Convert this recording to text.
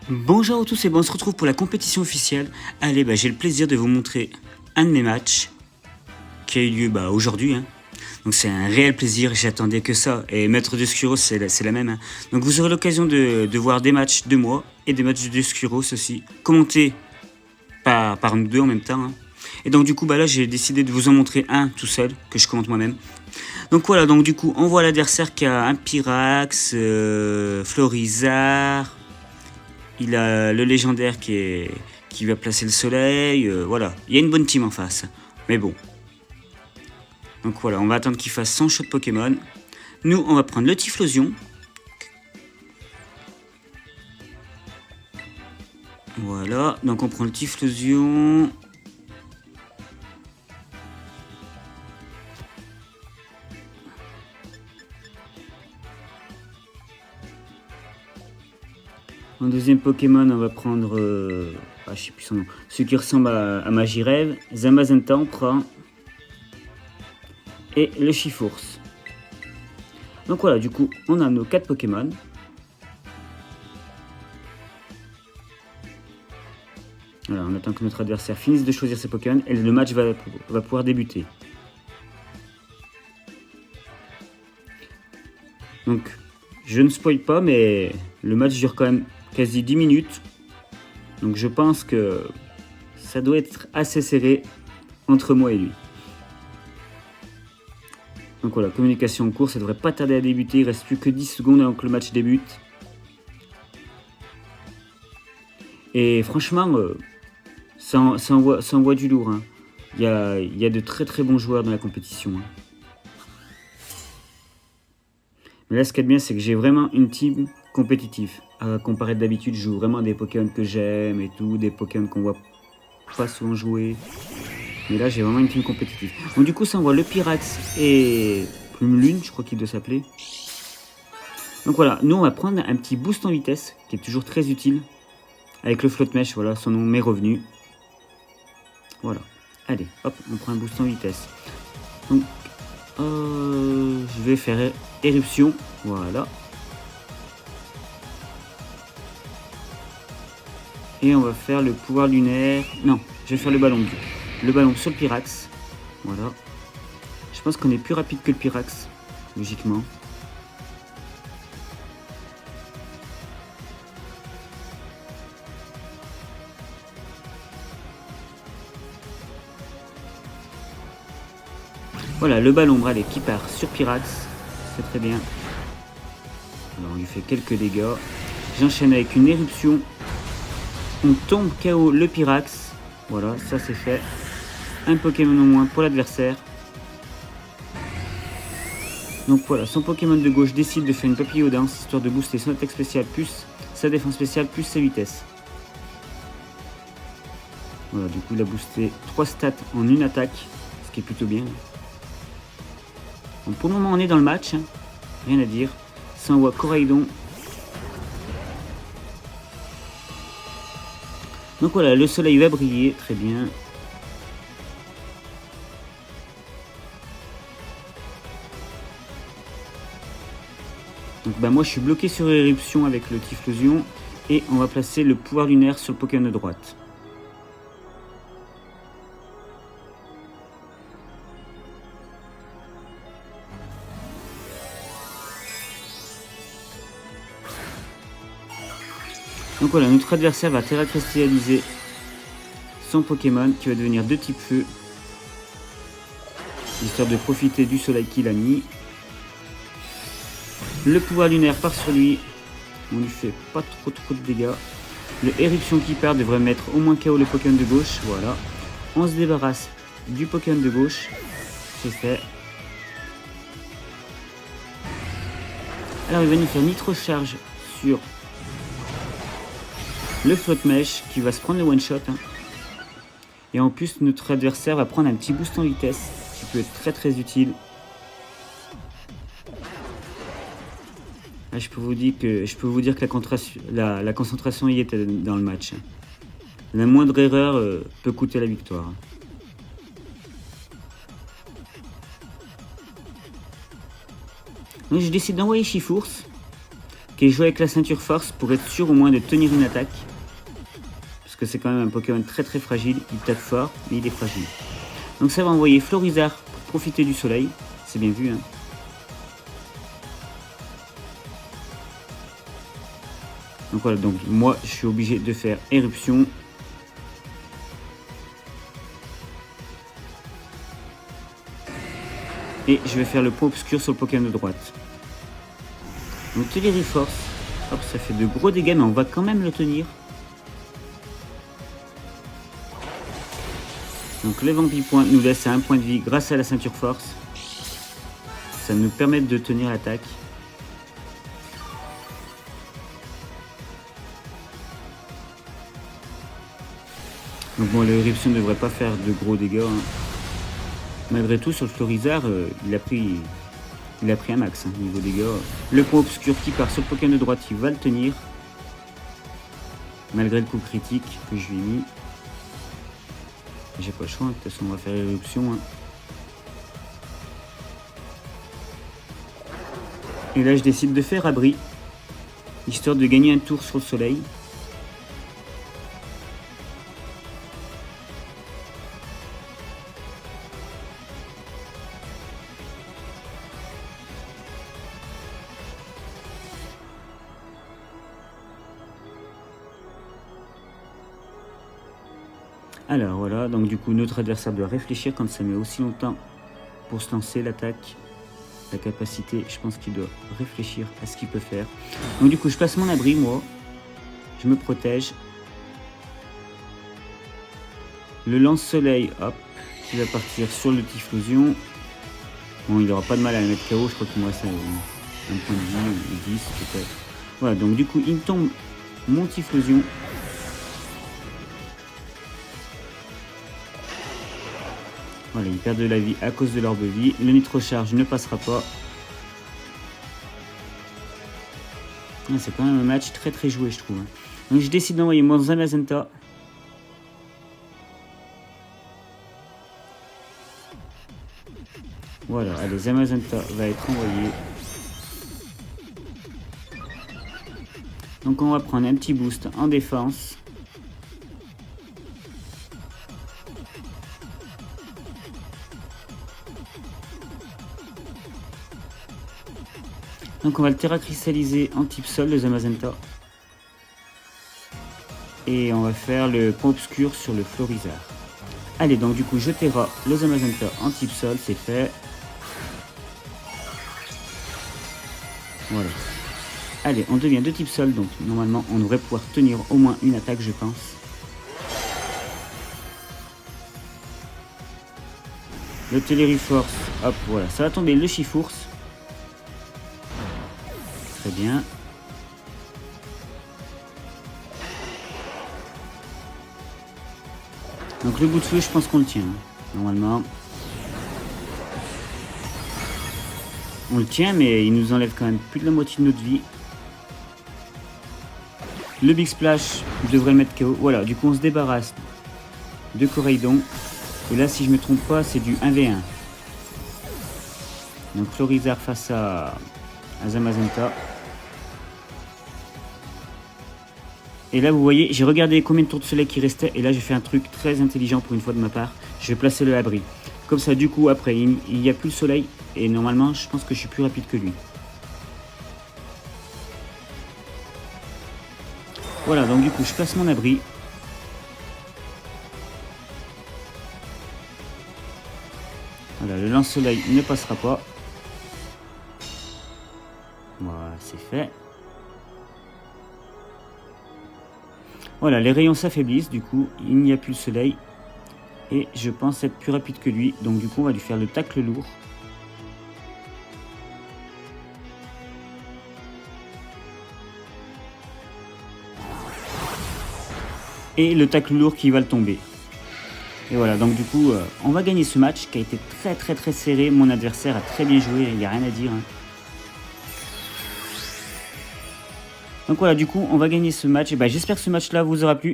Bonjour à tous et bon, on se retrouve pour la compétition officielle. Allez, j'ai le plaisir de vous montrer un de mes matchs qui a eu lieu aujourd'hui. Donc c'est un réel plaisir, j'attendais que ça. Et Maître de Scuros, c'est la même. Donc vous aurez l'occasion de voir des matchs de moi et des matchs de Scuros aussi, commentés par nous deux en même temps. Et donc du coup, là j'ai décidé de vous en montrer un tout seul, que je commente moi-même. Donc voilà, donc du coup, on voit l'adversaire qui a un Pyrax, Florizard. Il a le légendaire qui va placer le soleil. Voilà, il y a une bonne team en face. Mais bon. Donc voilà, on va attendre qu'il fasse son shot Pokémon. Nous, on va prendre le Typhlosion. Voilà, donc on prend le Typhlosion. En deuxième Pokémon, on va prendre... je sais plus son nom. Celui qui ressemble à Magirève. Zamazenta, on prend. Et le Chifours. Donc voilà, du coup, on a nos 4 Pokémon. Voilà, on attend que notre adversaire finisse de choisir ses Pokémon et le match va pouvoir débuter. Donc, je ne spoil pas, mais le match dure quand même quasi 10 minutes. Donc je pense que ça doit être assez serré entre moi et lui. Donc voilà, communication en cours, ça devrait pas tarder à débuter. Il reste plus que 10 secondes avant que le match débute. Et franchement, ça envoie du lourd. Il y a de très très bons joueurs dans la compétition. Mais là, ce qu'il y a de bien, c'est que j'ai vraiment une team compétitive. À comparer d'habitude, je joue vraiment des Pokémon que j'aime et tout, des Pokémon qu'on voit pas souvent jouer. Mais là, j'ai vraiment une team compétitive. Donc du coup, ça envoie le Pyrax et Plume Lune, je crois qu'il doit s'appeler. Donc voilà, nous, on va prendre un petit boost en vitesse, qui est toujours très utile. Avec le Flotte Mèche, voilà, son nom m'est revenu. Voilà. Allez, hop, on prend un boost en vitesse. Donc, je vais faire éruption. Voilà. Et on va faire le pouvoir lunaire. Non, je vais faire le ballon. Le ballon sur le Pyrax. Voilà. Je pense qu'on est plus rapide que le Pyrax, logiquement. Voilà, le ballon bralé qui part sur Pyrax. C'est très bien. Alors, on lui fait quelques dégâts. J'enchaîne avec une éruption. On tombe KO le Pyrax. Voilà, ça c'est fait. Un Pokémon au moins pour l'adversaire. Donc voilà, son Pokémon de gauche décide de faire une papillon danse, histoire de booster son attaque spéciale plus sa défense spéciale plus sa vitesse. Voilà, du coup il a boosté 3 stats en une attaque, ce qui est plutôt bien. Donc pour le moment on est dans le match, rien à dire. Ça envoie Coraidon. Donc voilà, le soleil va briller, très bien. Donc moi je suis bloqué sur éruption avec le Typhlosion et on va placer le pouvoir lunaire sur le Pokémon de droite. Donc voilà, notre adversaire va Terra cristalliser son Pokémon qui va devenir de type feu, histoire de profiter du soleil qu'il a mis. Le pouvoir lunaire part sur lui, on lui fait pas trop de dégâts. Le éruption qui part devrait mettre au moins KO le Pokémon de gauche, voilà. On se débarrasse du Pokémon de gauche, c'est fait. Alors il va nous faire Nitro Charge sur le Flotte Mèche qui va se prendre le one shot. Et en plus notre adversaire va prendre un petit boost en vitesse qui peut être très utile. Là, je peux vous dire que la concentration y est dans le match. La moindre erreur peut coûter la victoire. Donc je décide d'envoyer Chifours. qui est joué avec la ceinture force pour être sûr au moins de tenir une attaque. Parce que c'est quand même un Pokémon très très fragile. Il tape fort, mais il est fragile. Donc ça va envoyer Florizard pour profiter du soleil. C'est bien vu, hein. Donc voilà, donc moi je suis obligé de faire éruption. Et je vais faire le point obscur sur le Pokémon de droite. Donc Téléréforce, hop, ça fait de gros dégâts, mais on va quand même le tenir. Donc les Vampipoints nous laissent à 1 point de vie grâce à la ceinture force. Ça nous permet de tenir l'attaque. Donc bon, l'éruption ne devrait pas faire de gros dégâts, hein. Malgré tout, sur le Florizard, il a pris un max, hein, niveau dégâts. Le point obscur qui part sur le Pokémon de droite, il va le tenir. Malgré le coup critique que je lui ai mis. J'ai pas le choix, hein. De toute façon on va faire l'éruption, hein. Et là je décide de faire abri, histoire de gagner un tour sur le soleil. Alors voilà, donc du coup notre adversaire doit réfléchir quand ça met aussi longtemps pour se lancer l'attaque. La capacité, je pense qu'il doit réfléchir à ce qu'il peut faire. Donc du coup je place mon abri, moi. Je me protège. Le lance-soleil, hop, qui va partir sur le Typhlosion. Bon, il n'aura pas de mal à le mettre KO, je crois qu'il me reste un point de vie, ou 10 peut-être. Voilà, donc du coup il tombe mon Typhlosion. Voilà, ils perdent de la vie à cause de l'orbe vie. Le nitro-charge ne passera pas. Ah, c'est quand même un match très très joué, je trouve. Donc je décide d'envoyer mon Zamazenta. Voilà, allez, Zamazenta va être envoyé. Donc on va prendre un petit boost en défense. Donc on va le terra cristalliser en type sol, le Zamazenta. Et on va faire le point obscur sur le Florizard. Allez, donc du coup je terra le Zamazenta en type sol, c'est fait. Voilà. Allez, on devient de type sol, donc normalement on devrait pouvoir tenir au moins une attaque, je pense. Le Téléréforce, hop, voilà, ça va tomber le Chifours. Très bien. Donc le bout de feu, je pense qu'on le tient, hein, normalement. On le tient, mais il nous enlève quand même plus de la moitié de notre vie. Le Big Splash devrait le mettre KO. Voilà, du coup on se débarrasse de Coraidon. Et là, si je me trompe pas, c'est du 1v1. Donc Florizard face à Zamazenta. Et là, vous voyez, j'ai regardé combien de tours de soleil qui restait. Et là, j'ai fait un truc très intelligent pour une fois de ma part. Je vais placer le abri. Comme ça, du coup, après, il n'y a plus le soleil. Et normalement, je pense que je suis plus rapide que lui. Voilà, donc du coup, je place mon abri. Voilà, le lance-soleil ne passera pas. Voilà, c'est fait. Voilà, les rayons s'affaiblissent, du coup, il n'y a plus le soleil. Et je pense être plus rapide que lui. Donc du coup, on va lui faire le tacle lourd. Et le tacle lourd qui va le tomber. Et voilà, donc du coup, on va gagner ce match qui a été très très très serré. Mon adversaire a très bien joué, il n'y a rien à dire, hein. Donc voilà, du coup, on va gagner ce match. Et ben, j'espère que ce match-là vous aura plu.